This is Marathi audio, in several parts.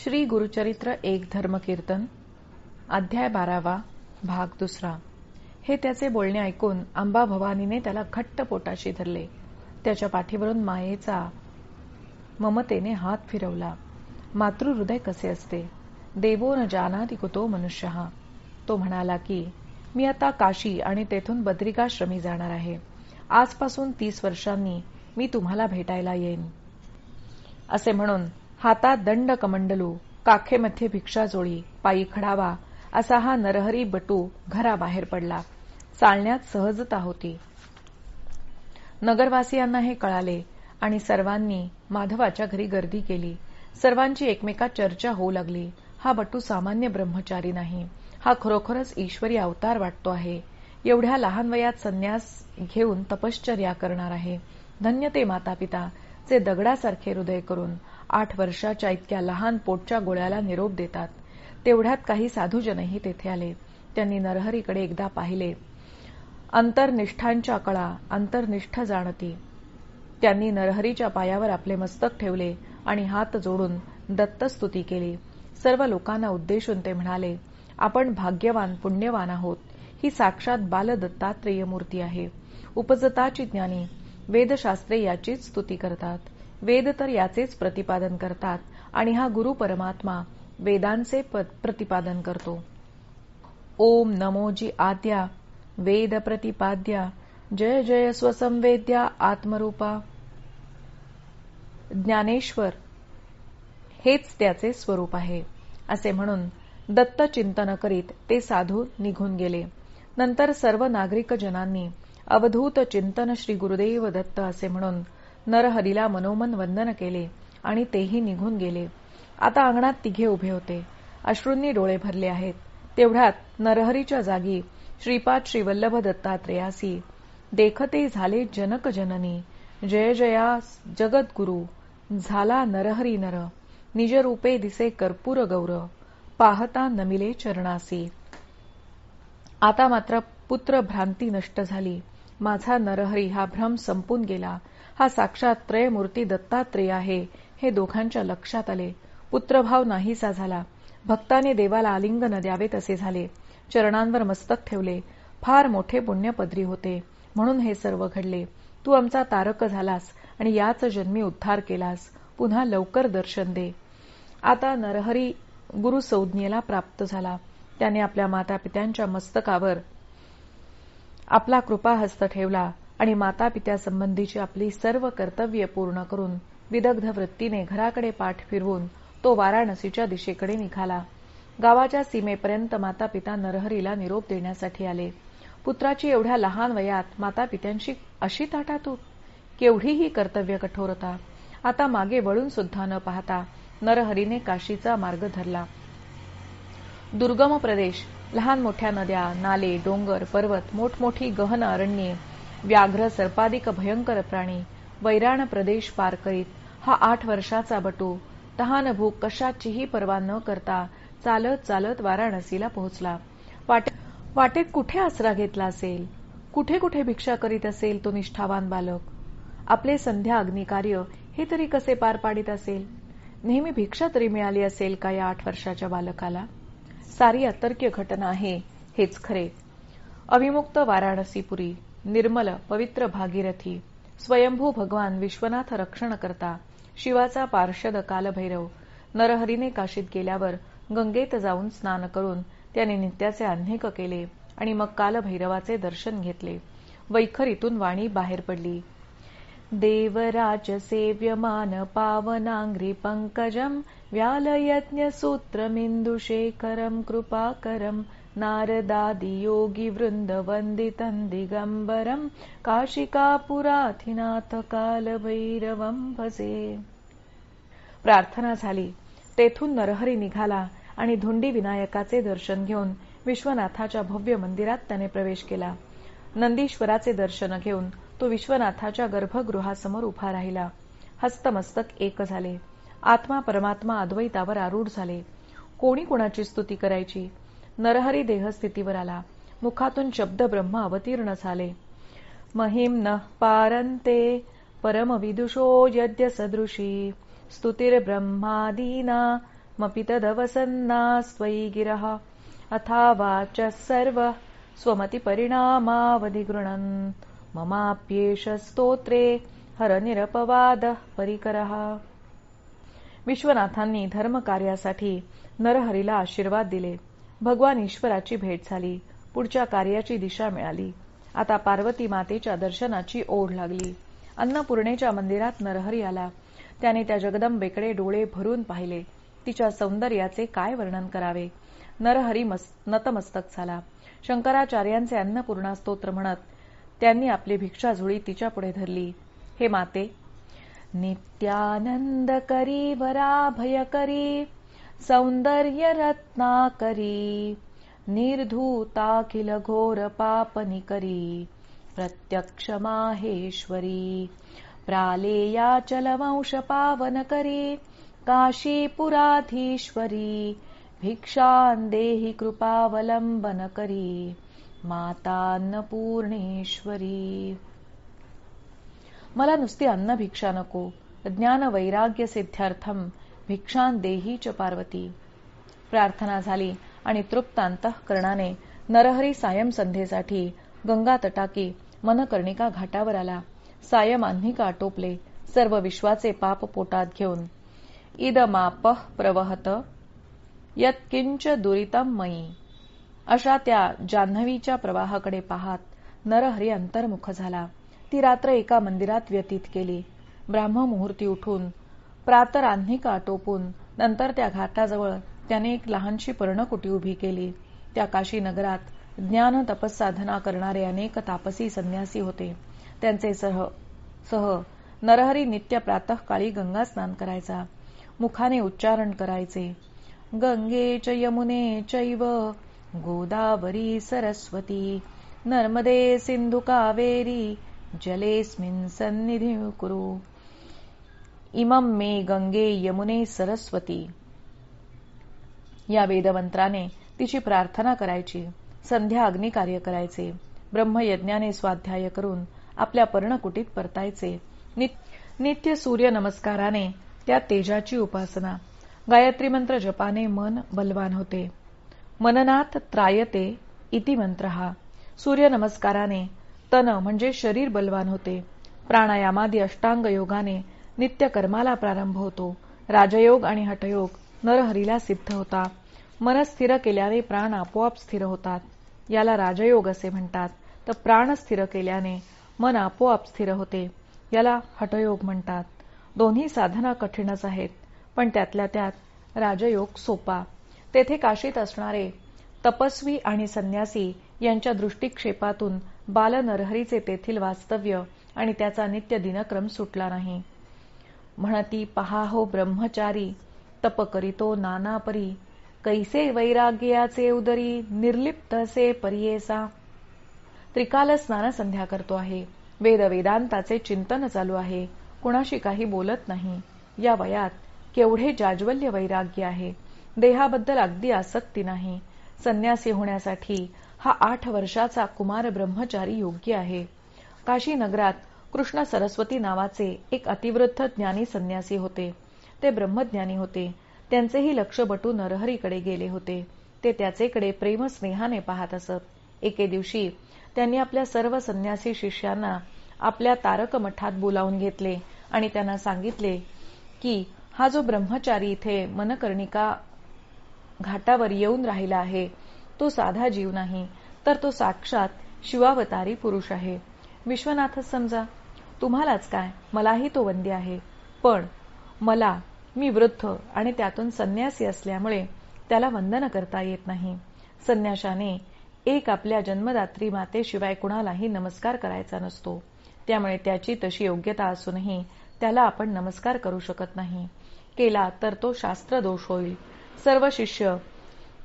श्री गुरुचरित्र एक धर्मकीर्तन अध्याय 12 भाग 2. हे त्याचे बोलणे ऐकून अंबा भवानीने त्याला घट्ट पोटाशी धरले. त्याच्या पाठीवरून मायेचा ममतेने हात फिरवला. मातृहृदय कसे असते. देवो न जानाति कुतो मनुष्यः. तो म्हणाला की मी आता काशी आणि तेथून बद्रिकाश्रमी जाणार आहे. आजपासून 30 वर्षांनी मी तुम्हाला भेटायला येईन. असे म्हणून हातात दंड कमंडलू, काखेमध्ये भिक्षाजोळी, पायी खडावा असा हा नरहरी बटू घराबाहेर पडला. चालण्यात सहजता होती. नगरवासियांना हे कळाले आणि सर्वांनी माधवाच्या घरी गर्दी केली. सर्वांची एकमेकात चर्चा होऊ लागली. हा बटू सामान्य ब्रह्मचारी नाही, हा खरोखरच ईश्वरी अवतार वाटतो आहे. एवढ्या लहान वयात संन्यास घेऊन तपश्चर्या करणार आहे. धन्य ते मातापिता जे दगडासारखे हृदय करून 8 वर्षाच्या इतक्या लहान पोटच्या गोळ्याला निरोप देतात. तेवढ्यात काही साधूजनही तेथे आले. त्यांनी नरहरीकडे एकदा पाहिले. अंतर्निष्ठांच्या कळा अंतर्निष्ठ जाणती. त्यांनी नरहरीच्या पायावर आपले मस्तक ठेवले आणि हात जोडून दत्तस्तुती केली. सर्व लोकांना उद्देशून ते म्हणाले, आपण भाग्यवान पुण्यवान आहोत. ही साक्षात बालदत्तात्रेय मूर्ती आहे. उपजताची ज्ञानी वेदशास्त्रे याचीच स्तुती करतात. वेद तर याचेच प्रतिपादन करतात आणि हा गुरु परमात्मा वेदांचे प्रतिपादन करतो. ओम नमोजी आद्या वेद प्रतिपाद्या जय जय स्वसंवेद्या आत्मरूपा. ज्ञानेश्वर हेच त्याचे स्वरूप आहे. असे म्हणून दत्त चिंतन करीत ते साधू निघून गेले. नंतर सर्व नागरिक जनांनी अवधूत चिंतन श्री गुरुदेव दत्त असे म्हणून नरहरीला मनोमन वंदन केले आणि तेही निघून गेले. आता अंगणात तिघे उभे होते. अश्रूंनी डोळे भरले आहेत. तेवढ्यात नरहरीच्या जागी श्रीपाद श्रीवल्लभ दत्तात्रेयासी देखते झाले जनक जननी. जय जया जगद्गुरु झाला नरहरी नर. निजरूपे दिसे कर्पूर गौर पाहता नमिले चरणासी. आता मात्र पुत्र भ्रांती नष्ट झाली. माझा नरहरी हा भ्रम संपून गेला. हा साक्षात त्रयमूर्ती दत्तात्रेय आहे हे दोघांच्या लक्षात आले. पुत्रभाव नाहीसा झाला. भक्ताने देवाला आलिंगन द्यावेत असे झाले. चरणांवर मस्तक ठेवले. फार मोठे पुण्य पदरी होते म्हणून हे सर्व घडले. तू आमचा तारक झालास आणि याच जन्मी उद्धार केलास. पुन्हा लवकर दर्शन दे. आता नरहरी गुरुसंज्ञेला प्राप्त झाला. त्याने आपल्या मातापित्यांच्या मस्तकावर आपला कृपाहस्त ठेवला आणि मातापित्यासंबंधीची आपली सर्व कर्तव्ये पूर्ण करून विदग्ध वृत्तीने घराकडे पाठ फिरवून तो वाराणसीच्या दिशेकडे निघाला. गावाच्या सीमेपर्यंत मातापिता नरहरीला निरोप देण्यासाठी आले. पुत्राची एवढ्या लहान वयात मातापित्यांशी अशी ताटातूट, केवढी ही कर्तव्य कठोरता. आता मागे वळून सुद्धा न पाहता नरहरीने काशीचा मार्ग धरला. दुर्गम प्रदेश, लहान मोठ्या नद्या, नाले, डोंगर, पर्वत, मोठमोठी गहन अरण्ये, व्याघ्र सर्पादिक भयंकर प्राणी, वैराण प्रदेश पार करीत हा 8 वर्षाचा बटू तहान भूक कशाचीही पर्वा न करता चालत चालत वाराणसीला पोहोचला. वाटेत कुठे आसरा घेतला असेल, कुठे कुठे भिक्षा करीत असेल तो निष्ठावान बालक. आपले संध्या अग्निकार्य हे तरी कसे पार पाडित असेल. नेहमी भिक्षा तरी मिळाली असेल का या 8 वर्षाच्या बालकाला. सारी अतर्क्य घटना आहे हेच खरे. अविमुक्त वाराणसीपुरी, निर्मल पवित्र भागीरथी, स्वयंभू भगवान विश्वनाथ रक्षण करता, शिवाचा पार्षद कालभैरव. नरहरीने काशीत गेल्यावर गंगेत जाऊन स्नान करून त्याने नित्याचे आह्निक केले आणि मग कालभैरवाचे दर्शन घेतले. वैखरीतून वाणी बाहेर पडली. देवराज सेव्यमान पावनांग्री पंकजम व्यालयज्ञ सूत्रमिंदुशेखरम कृपाकरम नारदादि योगी वृंद वंदितं दिगंबरम काशिकापुराधिनाथ कालभैरवं भजे. प्रार्थना झाली. तेथून नरहरी निघाला आणि धुंडी विनायकाचे दर्शन घेऊन विश्वनाथाच्या भव्य मंदिरात त्याने प्रवेश केला. नंदीश्वराचे दर्शन घेऊन तो विश्वनाथाच्या गर्भगृहासमोर उभा राहिला. हस्तमस्तक एक झाले. आत्मा परमात्मा अद्वैतावर आरूढ झाले. कोणी कोणाची स्तुती करायची. नरहरी देहस्थितीवर आला. मुखातून शब्द ब्रह्म अवतीर्ण झाले. महिम न पारंते परमविदुषो यद्य सदृशी स्तुतिर्ब्रह्मादीना मपि तदवसन्नास्त्वयि गिरः अथावाच सर्व स्वमतिपरिणामावधिगृणन् ममाप्येष स्तोत्रे हरनिरपवादः परिकरः. विश्वनाथांनी धर्मकार्यासाठी नरहरीला आशीर्वाद दिले. भगवान ईश्वराची भेट झाली. पुढच्या कार्याची दिशा मिळाली. आता पार्वती मातेच्या दर्शनाची ओढ लागली. अन्नपूर्णेच्या मंदिरात नरहरी आला. त्याने त्या जगदंबेकडे डोळे भरून पाहिले. तिच्या सौंदर्याचे काय वर्णन करावे. नरहरी नतमस्तक झाला. शंकराचार्यांचे अन्नपूर्णा स्तोत्र म्हणत त्यांनी आपली भिक्षाझोळी तिच्यापुढे धरली. हे माते, नित्यानंदकरी वराभयकरी सौंदर्य रत्नाकरी निर्धूताखिल घोर पापनिकरी प्रत्यक्ष माहेश्वरी प्रालेयाचलवंश पावनकरी काशीपुराधीश्वरी भिक्षां देहि कृपावलंबनकरी मातान्नपूर्णेश्वरी. मला नुसती अन्न भिक्षा नको, ज्ञान वैराग्य सिद्ध्यर्थम भिक्षां देही च पार्वती. प्रार्थना झाली आणि तृप्त अंतःकरणाने नरहरी सायं संध्येसाठी गंगा तटाकी मनकर्णिका घाटावर आला. सायं आन्हिका आटोपले. सर्व विश्वाचे पाप पोटात घेऊन इदमापः प्रवहत यत्किंच दुरितम मयी अशा त्या जान्हवीच्या प्रवाहाकडे पाहत नरहरी अंतर्मुख झाला. ती रात्र एका मंदिरात व्यतीत केली. ब्राह्ममुहूर्ती उठून प्रातरान्हिका आटोपून नंतर त्या घाटाजवळ त्याने एक लहानशी पर्णकुटी उभी केली. त्या काशी नगरात ज्ञान तपस्साधना करणारे अनेक तापसी संन्यासी होते. त्यांचे सह नरहरी नित्य प्रातःकाळी गंगा स्नान करायचा. मुखाने उच्चारण करायचे, गंगे च यमुने चैव गोदावरी सरस्वती नर्मदे सिंधु कावेरी जलेस्मिन् सन्निधिं कुरु इमं मे गंगे यमुने सरस्वती. या वेदमंत्राने तिची प्रार्थना करायची. संध्या अग्निकार्य करायचे. ब्रह्मयज्ञाने स्वाध्याय करून आपल्या पर्णकुटीत परतायचे. नित्य सूर्य नमस्काराने त्या तेजाची उपासना. गायत्री मंत्र जपाने मन बलवान होते. मननात त्रायते इति मंत्र हा. सूर्य नमस्काराने तन म्हणजे शरीर बलवान होते. प्राणायामादी अष्टांग योगाने नित्य कर्माला प्रारंभ होतो. राजयोग आणि हठयोग नरहरीला सिद्ध होता. मन स्थिर केल्याने प्राण आपोआप स्थिर होतात. याला राजयोग असे म्हणतात. तर प्राण स्थिर केल्याने मन आपोआप स्थिर होते. याला हठयोग म्हणतात. दोन्ही साधना कठीणच आहेत, पण त्यातल्या त्यात राजयोग सोपा. तेथे काशीत असणारे तपस्वी आणि संन्यासी यांच्या दृष्टिक्षेपातून बाल नरहरीचे तेथील वास्तव्य आणि त्याचा नित्य दिनक्रम सुटला नाही. म्हणती पहा हो ब्रह्मचारी तप करीतो नाना परी कैसे वैराग्याचे उदरी निर्लिप्त असे परियेसा. त्रिकाल स्नान संध्या करतो आहे. वेदांताचे चिंतन चालू आहे. कुणाशी काही बोलत नाही. या वयात केवढे जाज्वल्य वैराग्य आहे. देहाबद्दल अगदी आसक्ती नाही. संन्यासी होण्यासाठी हा 8 वर्षाचा कुमार ब्रह्मचारी योग्य आहे. काशी नगरात कृष्ण सरस्वती नावाचे एक अतिवृद्ध ज्ञानी संन्यासी होते. ते ब्रह्मज्ञानी होते. त्यांचेही लक्ष बटू नरहरीकडे गेले होते. ते त्याचेकडे प्रेमस्नेहाने पाहत असत. एके दिवशी त्यांनी आपल्या सर्व संन्यासी शिष्यांना आपल्या तारक मठात बोलावून घेतले आणि त्यांना सांगितले की हा जो ब्रह्मचारी इथे मनकर्णिका घाटावर येऊन राहिला आहे तो साधा जीव नाही, तर तो साक्षात शिवावतारी पुरुष आहे. विश्वनाथच समजा. तुम्हालाच काय, मलाही तो वंद्य आहे. पण मी वृद्ध आणि त्यातून संन्यासी असल्यामुळे त्याला वंदन करता येत नाही. संन्याशाने एक आपल्या जन्मदात्री मातेशिवाय कुणालाही नमस्कार करायचा नसतो. त्यामुळे त्याची तशी योग्यता असूनही त्याला आपण नमस्कार करू शकत नाही. केला तर तो शास्त्रदोष होईल. सर्व शिष्य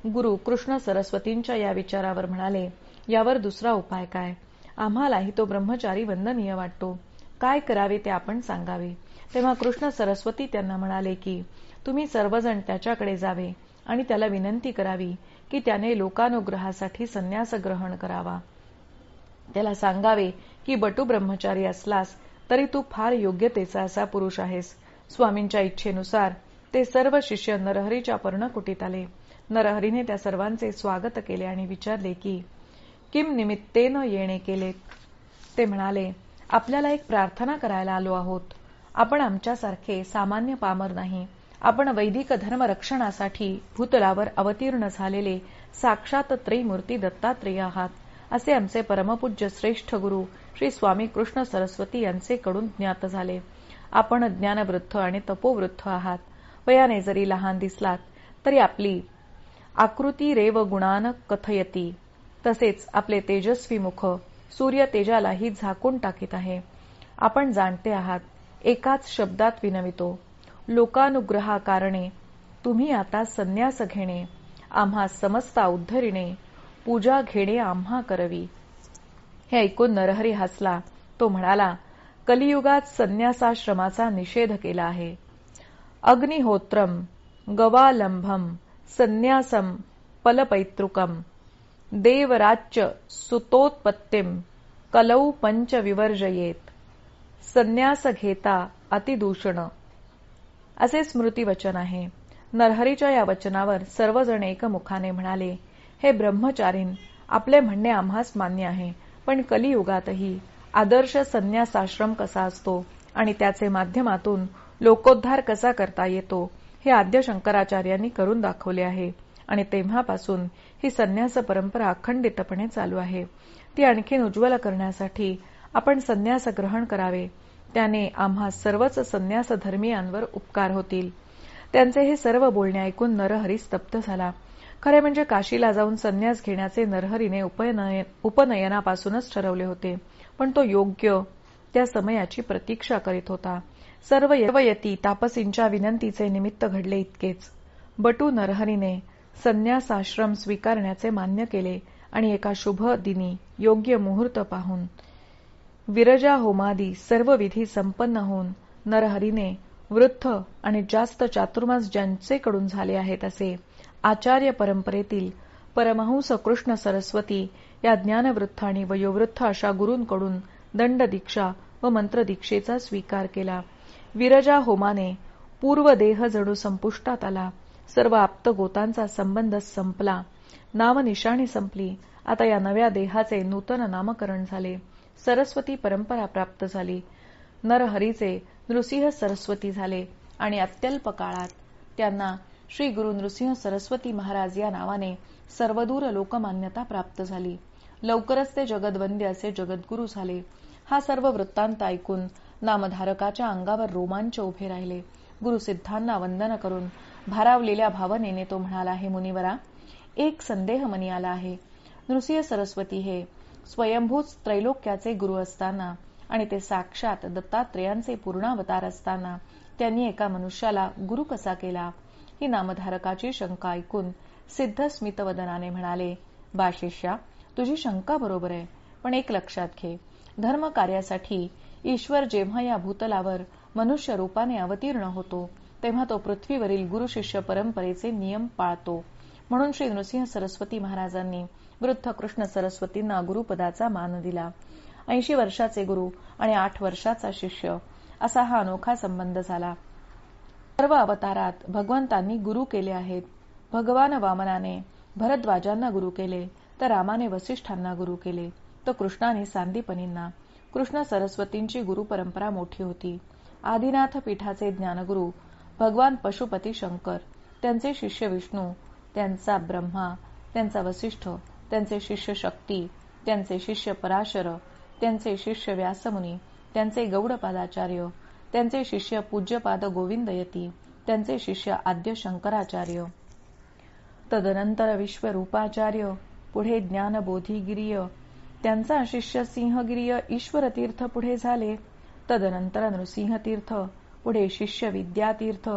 गुरु कृष्ण सरस्वतींच्या या विचारावर म्हणाले, यावर दुसरा उपाय काय? आम्हालाही तो ब्रह्मचारी वंदनीय वाटतो. काय करावे ते आपण सांगावे. तेव्हा कृष्ण सरस्वती त्यांना म्हणाले की तुम्ही सर्वजण त्याच्याकडे जावे आणि त्याला विनंती करावी की त्याने लोकानुग्रहासाठी संन्यास ग्रहण करावा. त्याला सांगावे की बटू ब्रह्मचारी असलास तरी तू फार योग्यतेचा असा पुरुष आहेस. स्वामींच्या इच्छेनुसार ते सर्व शिष्य नरहरीच्या पर्णकुटीत आले. नरहरीने त्या सर्वांचे स्वागत केले आणि विचारले की किम निमित्तेनं येणे केले. ते म्हणाले, आपल्याला एक प्रार्थना करायला आलो आहोत. आपण आमच्यासारखे सामान्य पामर नाही. आपण वैदिक धर्म रक्षणासाठी भूतलावर अवतीर्ण झालेले साक्षात त्रैमूर्ती दत्तात्रेय आहात, असे आमचे परमपूज्य श्रेष्ठ गुरु श्री स्वामी कृष्ण सरस्वती यांचेकडून ज्ञात झाले. आपण ज्ञानवृद्ध आणि तपोवृद्ध आहात. वयाने जरी लहान दिसलात तरी आपली आकृती रेव गुणान कथयती. तसेच आपले तेजस्वी मुख सूर्य तेजालाही झाकून टाकीत आहे. आपण जाणते आहात, एकाच शब्दात विनवितो, लोकानुग्रहाकारणे तुम्ही आता संन्यास घेणे, आम्हा समस्ता उद्धरिणे, पूजा घेणे आम्हा करवी. हे ऐकून नरहरी हसला. तो म्हणाला, कलियुगात संन्यासाश्रमाचा निषेध केला आहे. अग्निहोत्रम गवालंभम संन्यासम पलपैतृकम देवराच्य सुतोत्पत्तिम कलौ पंच विवर्जयेत. संन्यास घेता अतिदूषण, असे स्मृतिवचन आहे. नरहरीच्या या वचनावर सर्वजण एकमुखाने म्हणाले, हे ब्रह्मचारीन, आपले म्हणणे आम्हास मान्य आहे, पण कलियुगातही आदर्श संन्यासाश्रम कसा असतो आणि त्याचे माध्यमातून लोकोद्धार कसा करता येतो हे आद्य शंकराचार्यांनी करून दाखवले आहे. आणि तेव्हापासून ही संन्यास परंपरा अखंडितपणे चालू आहे. ती आणखीन उज्ज्वल करण्यासाठी आपण संन्यास ग्रहण करावे. त्याने आम्हा सर्वच संन्यास धर्मीयांवर उपकार होतील. त्यांचे हे सर्व बोलणे ऐकून नरहरी स्तब्ध झाला. खरे म्हणजे काशीला जाऊन संन्यास घेण्याचे नरहरीने उपनयनापासूनच ठरवले होते, पण तो योग्य त्या समयाची प्रतीक्षा करीत होता. सर्व यती तापसींच्या विनंतीचे निमित्त घडले इतकेच. बटू नरहरीने संन्यासाश्रम स्वीकारण्याचे मान्य केले आणि एका शुभ दिनी योग्य मुहूर्त पाहून विरजा होमादी सर्व विधी संपन्न होऊन नरहरीने वृद्ध आणि जास्त चातुर्मास ज्यांचेकडून झाले आहेत असे आचार्य परंपरेतील परमहंस कृष्ण सरस्वती या ज्ञानवृद्ध आणि वयोवृद्ध अशा गुरूंकडून दंडदीक्षा व मंत्रदीक्षेचा स्वीकार केला. विरजा होमाने पूर्वदेह जणू संपुष्टात आला. सर्व आप्तगोतांचा संबंध संपला. नामनिशाणी संपली. आता या नव्या देहाचे नूतन नामकरण झाले. सरस्वती परंपरा प्राप्त झाली. नरहरीचे नृसिंह सरस्वती झाले आणि अत्यल्प काळात त्यांना श्री गुरु नृसिंह सरस्वती महाराज या नावाने सर्वदूर लोकमान्यता प्राप्त झाली. लवकरच ते जगद्वंद्य असे जगद्गुरू झाले. हा सर्व वृत्तांत ऐकून नामधारकाच्या अंगावर रोमांच उभे राहिले. गुरुसिद्धांना वंदन करून भारावलेल्या भावनेने तो म्हणाला, हे मुनिवरा, एक संदेह मनी आला आहे. नृसिंह सरस्वती हे स्वयंभूत त्रैलोक्याचे गुरु असताना आणि ते साक्षात दत्तात्रेयांचे पूर्णावतार असताना त्यांनी एका मनुष्याला गुरु कसा केला? ही नामधारकाची शंका ऐकून सिद्ध स्मितवदनाने म्हणाले, बा शिष्या, तुझी शंका बरोबर आहे, पण एक लक्षात घे, धर्म कार्यासाठी ईश्वर जेव्हा या भूतलावर मनुष्य रूपाने अवतीर्ण होतो तेव्हा तो पृथ्वीवरील गुरु शिष्य परंपरेचे नियम पाळतो. म्हणून श्री नृसिंह सरस्वती महाराजांनी वृद्ध कृष्ण सरस्वतींना गुरुपदाचा मान दिला. 80 वर्षाचे गुरु आणि 8 वर्षाचा शिष्य असा हा अनोखा संबंध झाला. सर्व अवतारात भगवंतांनी गुरु केले आहेत. भगवान वामनाने भरद्वाजांना गुरु केले, तर रामाने वसिष्ठांना गुरु केले, तर कृष्णाने सांदीपनींना. कृष्ण सरस्वतींची गुरु परंपरा मोठी होती. आदिनाथ पीठाचे ज्ञानगुरु भगवान पशुपती शंकर, त्यांचे शिष्य विष्णू, त्यांचा ब्रह्मा, त्यांचा वसिष्ठ, त्यांचे शिष्य शक्ती, त्यांचे शिष्य पराशर, त्यांचे शिष्य व्यासमुनी, त्यांचे गौडपादाचार्य, त्यांचे शिष्य पूज्यपाद गोविंदयती, त्यांचे शिष्य आद्य शंकराचार्य, तदनंतर विश्वरूपाचार्य, पुढे ज्ञानबोधिगिरीय, त्यांचा शिष्य सिंहगिरीय ईश्वरतीर्थ पुढे झाले, तदनंतर नृसिंहतीर्थ, पुढे शिष्य विद्यातीर्थ,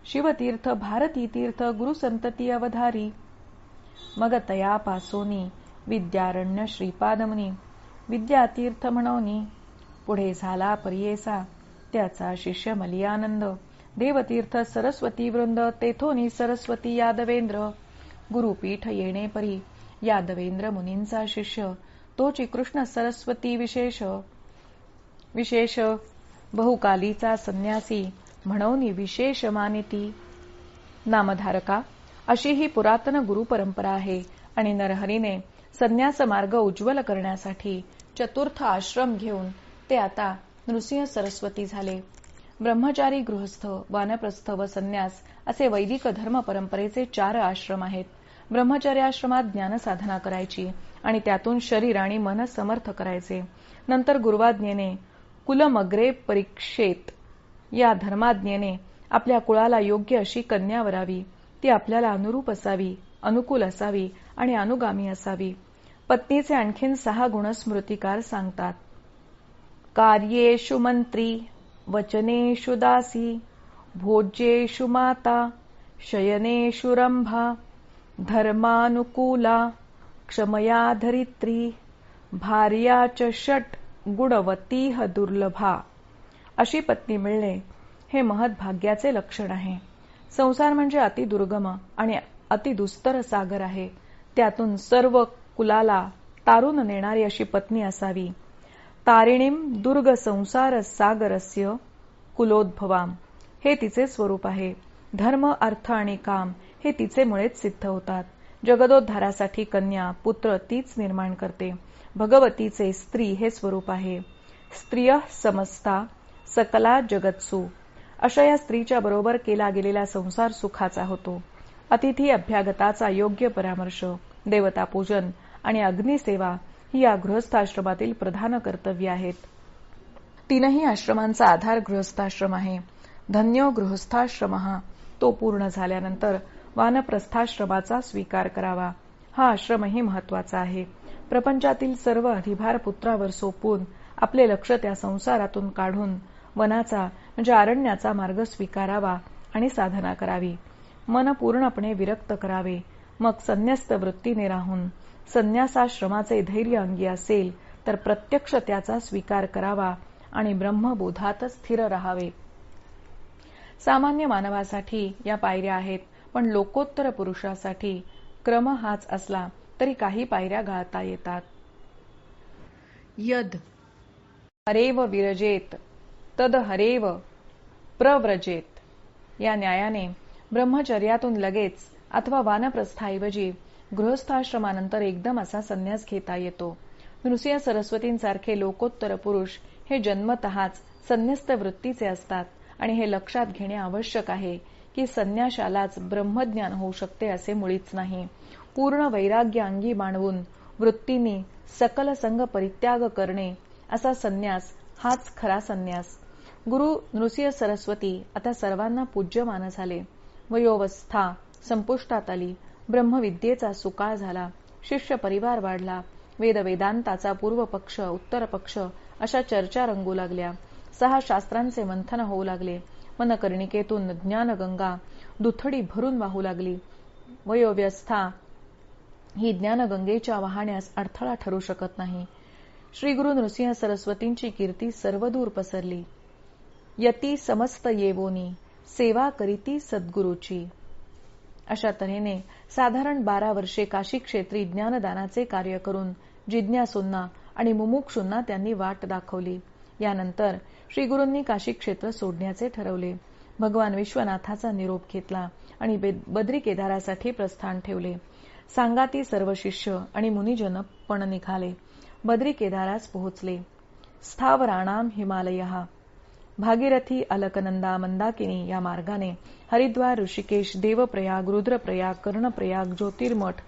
शिवतीर्थ, भारतीतीर्थ, गुरुसंतती अवधारी, मग तयापासोनी विद्यारण्य श्रीपादमुनी, विद्यातीर्थ म्हणोनी पुढे झाला परियेसा, त्याचा शिष्य मलियानंद, देवतीर्थ सरस्वती वृंद, तेथोनी सरस्वती यादवेंद्र, गुरुपीठ येणे परी यादवेंद्र मुनींचा शिष्य, तोची कृष्ण सरस्वती विशेष बहुकालीचा संन्यासी, म्हणून विशेष मानिती. नामधारका अशी ही पुरातन गुरु परंपरा आहे आणि नरहरीने संन्यास मार्ग उज्ज्वल करण्यासाठी चतुर्थ आश्रम घेऊन ते आता नृसिंह सरस्वती झाले. ब्रह्मचारी, गृहस्थ, वानप्रस्थ व संन्यास असे वैदिक धर्म परंपरेचे 4 आश्रम आहेत. ब्रह्मचर्याश्रमात ज्ञानसाधना करायची आणि त्यातून शरीर आणि मन समर्थ करायचे. नंतर गुरुवाज्ञेने कुलमग्रे परीक्षेत या धर्माज्ञेने आपल्या कुळाला योग्य अशी कन्या वरावी. ती आपल्याला अनुरूप असावी, अनुकूल असावी आणि अनुगामी असावी. पत्नीचे आणखीन 6 गुण स्मृतिकार सांगतात. कार्येषु मंत्री, वचनेषु दासी, भोज्येषु माता, शयनेषु रंभा, धर्मानुकूला, क्षमया धरित्री, भार्या च षट गुणवतीह दुर्लभा. अशी पत्नी मिळणे हे महद्भाग्याचे लक्षण आहे. संसार म्हणजे अतिदुर्गम आणि अतिदुस्तर सागर आहे. त्यातून सर्व कुलाला तारून नेणारी अशी पत्नी असावी. तारिणीम दुर्ग संसार सागरस्य कुलोद्भवाम हे तिचे स्वरूप आहे. धर्म, अर्थ आणि काम हे तिचे मुळेच सिद्ध होतात. जगदोद्धारासाठी कन्या, पुत्र तीच निर्माण करते. भगवतीचे स्त्री हे स्वरूप आहे. स्त्रियः समस्ता सकला जगत्सु. अशा या स्त्रीच्या बरोबर केला गेलेला संसार सुखाचा होतो. अतिथी अभ्यागताचा योग्य परामर्श, देवतापूजन आणि अग्निसेवा ही या गृहस्थाश्रमातील प्रधान कर्तव्य आहेत. 3ही आश्रमांचा आधार गृहस्थाश्रम आहे. धन्यो गृहस्थाश्रमः. तो पूर्ण झाल्यानंतर वानप्रस्थाश्रमाचा स्वीकार करावा. हा आश्रमही महत्वाचा आहे. प्रपंचातील सर्व अधिभार पुत्रावर सोपवून आपले लक्ष त्या संसारातून काढून वनाचा म्हणजे अरण्याचा मार्ग स्वीकारावा आणि साधना करावी. मन पूर्णपणे विरक्त करावे. मग संन्यस्त वृत्तीने राहून संन्यासाश्रमाचे धैर्य अंगी असेल तर प्रत्यक्ष त्याचा स्वीकार करावा आणि ब्रह्मबोधात स्थिर राहावे. सामान्य मानवासाठी या पायऱ्या आहेत, पण लोकोत्तर पुरुषासाठी क्रम हाच असला तरी काही पायऱ्या गाळता येतात. यद हरेव विरजेत तद हरेव प्रव्रजेत या न्यायाने ब्रह्मचर्यातून लगेच अथवा वानप्रस्थाऐवजी गृहस्थाश्रमानंतर एकदम असा संन्यास घेता येतो. नृसिंह सरस्वतींसारखे लोकोत्तर पुरुष हे जन्मतःच संन्यस्त वृत्तीचे असतात आणि हे लक्षात घेणे आवश्यक आहे की संन्याशालाच ब्रह्मज्ञान होऊ शकते असे मुळीच नाही. पूर्ण वैराग्य अंगी बाणवून वृत्तींनी सकल संग परित्याग करणे असा संन्यास हाच खरा संन्यास. गुरु नृसिंह सरस्वती आता सर्वांना पूज्यमान झाले. वयोवस्था संपुष्टात आली. ब्रह्मविद्येचा सुकाळ झाला. शिष्य परिवार वाढला. वेदांताचा पूर्व पक्ष, उत्तर पक्ष अशा चर्चा रंगू लागल्या. 6 शास्त्रांचे मंथन होऊ लागले. मनकर्णिकेतून ज्ञानगंगा दुथडी भरून वाहू लागली. वयोव्यवस्था ही ज्ञानगंगेच्या वाहण्यास अडथळा ठरू शकत नाही. श्री गुरु नृसिंह सरस्वतींची कीर्ती सर्वदूर पसरली. यती समस्त येवोनी सेवा करीती सद्गुरूची. अशा तऱ्हेने साधारण 12 वर्षे काशी क्षेत्री ज्ञानदानाचे कार्य करून जिज्ञासूंना आणि मुमुक्षूंना त्यांनी वाट दाखवली. यानंतर श्री गुरूंनी काशी क्षेत्र सोडण्याचे ठरवले. भगवान विश्वनाथाचा निरोप घेतला आणि बद्री केदारासाठी प्रस्थान ठेवले. सांगाती सर्व शिष्य आणि मुनिजन पण निघाले. बद्री केदारास पोहोचले. स्थावराणाम हिमालयः. भागीरथी, अलकनंदा, मंदाकिनी या मार्गाने हरिद्वार, ऋषिकेश, देवप्रयाग, रुद्रप्रयाग, कर्णप्रयाग, ज्योतिर्मठ,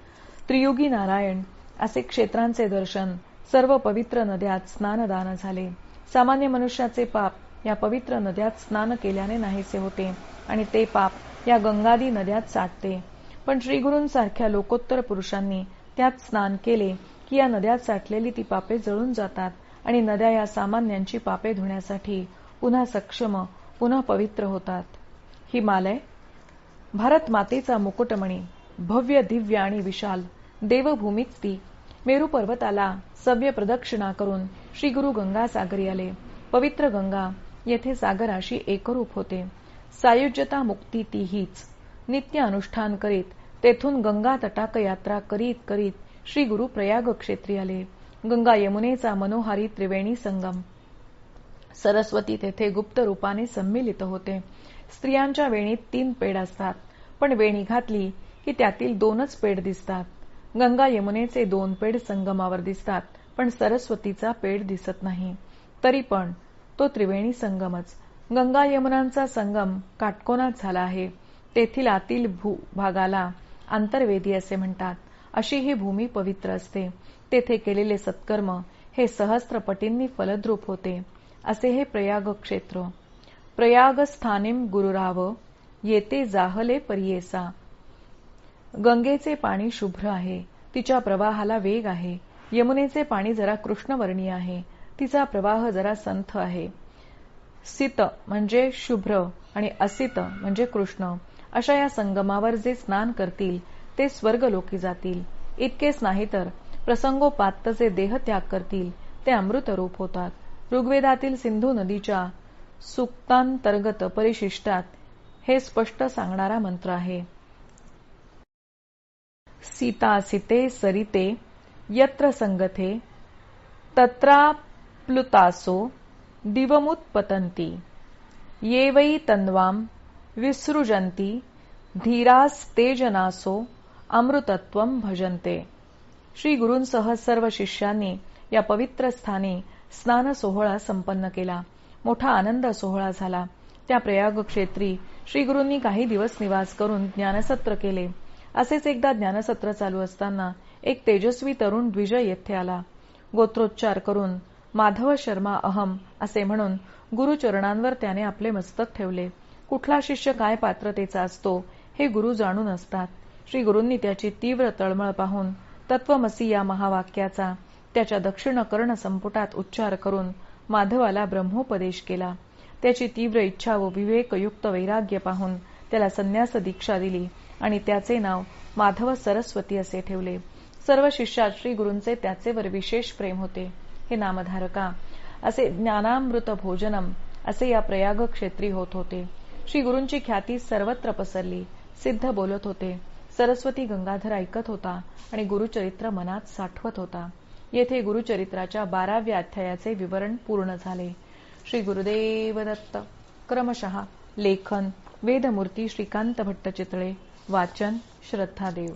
त्रियुगी नारायण असे क्षेत्रांचे दर्शन, सर्व पवित्र नद्यात स्नानदान झाले. सामान्य मनुष्याचे पाप या पवित्र नद्यात स्नान केल्याने नाहीसे होते आणि ते पाप या गंगादी नद्यात साठते. पण श्रीगुरूंसारख्या लोकोत्तर पुरुषांनी त्यात स्नान केले की या नद्यात साठलेली ती पापे जळून जातात आणि नद्या या सामान्यांची पापे धुण्यासाठी पुन्हा सक्षम, पुन्हा पवित्र होतात. हिमालय भारत मातेचा मुकुटमणी, भव्य, दिव्य आणि विशाल देवभूमीत ती. मेरू पर्वताला सव्य प्रदक्षिणा करून श्री गुरु गंगा सागरी आले. पवित्र गंगा येथे सागराशी एकरूप होते. सायुज्यता मुक्ती ती हीच. नित्य अनुष्ठान करीत तेथून गंगा तटाक यात्रा करीत करीत श्री गुरु प्रयाग क्षेत्री आले. गंगा यमुनेचा मनोहारी त्रिवेणी संगम. सरस्वती तेथे गुप्त रूपाने सम्मिलित होते. स्त्रियांच्या वेणीत 3 पेड असतात, पण वेणी घातली की त्यातील 2च पेड दिसतात. गंगा यमुनेचे 2 पेड संगमावर दिसतात, पण सरस्वतीचा पेड दिसत नाही. तरी पण तो त्रिवेणी संगमच. गंगा यमुनांचा संगम काटकोनात झाला आहे. तेथील आतील भूभागाला आंतरवेदी असे म्हणतात. अशी ही भूमी पवित्र असते. तेथे केलेले सत्कर्म हे सहस्त्रपटींनी फलद्रूप होते. असे हे प्रयाग क्षेत्र. प्रयाग स्थानिम गुरुराव येते जाहले परियेसा. गंगेचे पाणी शुभ्र आहे. तिच्या प्रवाहाला वेग आहे. यमुनेचे पाणी जरा कृष्णवर्णीय आहे. तिचा प्रवाह जरा संथ आहे. सित म्हणजे शुभ्र आणि असित म्हणजे कृष्ण. अशा या संगमावर जे स्नान करतील ते स्वर्गलोकी जातील. इतकेच नाही तर प्रसंगोपात्त जे देहत्याग करतील ते अमृतरूप होतात. ऋग्वेदातील सिंधू नदीच्या सूक्तांतर्गत परिशिष्टात हे स्पष्ट सांगणारा मंत्र आहे. सीता सिते सरिते यत्र संगथे तत्राप्लुतासो दिवमुत्पतन्ति ये वै तन्वाम विसृजन्ति धीरास्तेजनासो अमृतत्वं भजन्ते. श्री गुरूंसह सर्व शिष्यांनी या पवित्र स्थानी स्नान सोहळा संपन्न केला. मोठा आनंद सोहळा झाला. त्या प्रयाग क्षेत्री श्री गुरूंनी काही दिवस निवास करून ज्ञानसत्र केले. असेच एकदा ज्ञानसत्र चालू असताना एक तेजस्वी तरुण द्विजय येथे आला. गोत्रोच्चार करून माधव शर्मा अहम असे म्हणून गुरुचरणांवर त्याने आपले मस्तक ठेवले. कुठला शिष्य काय पात्रतेचा असतो हे गुरु जाणून असतात. श्री गुरूंनी त्याची तीव्र तळमळ पाहून तत्वमसी या महावाक्याचा त्याच्या दक्षिण कर्ण संपुटात उच्चार करून माधवाला ब्रह्मोपदेश केला. त्याची तीव्र इच्छा व विवेकयुक्त वैराग्य पाहून त्याला संन्यास दीक्षा दिली आणि त्याचे नाव माधव सरस्वती असे ठेवले. सर्व शिष्यात श्री गुरूंचे त्याचेवर विशेष प्रेम होते. हे नामधारका, असे ज्ञानामृत भोजनम असे या प्रयाग क्षेत्री होत होते. श्री गुरूंची ख्याती सर्वत्र पसरली. सिद्ध बोलत होते. सरस्वती गंगाधर ऐकत होता आणि गुरुचरित्र मनात साठवत होता. येथे गुरुचरित्राच्या 12व्या अध्यायाचे विवरण पूर्ण झाले. श्री गुरुदेव दत्त. क्रमशः लेखन वेदमूर्ती श्रीकांत भट्ट चितळे. वाचन श्रद्धादेव.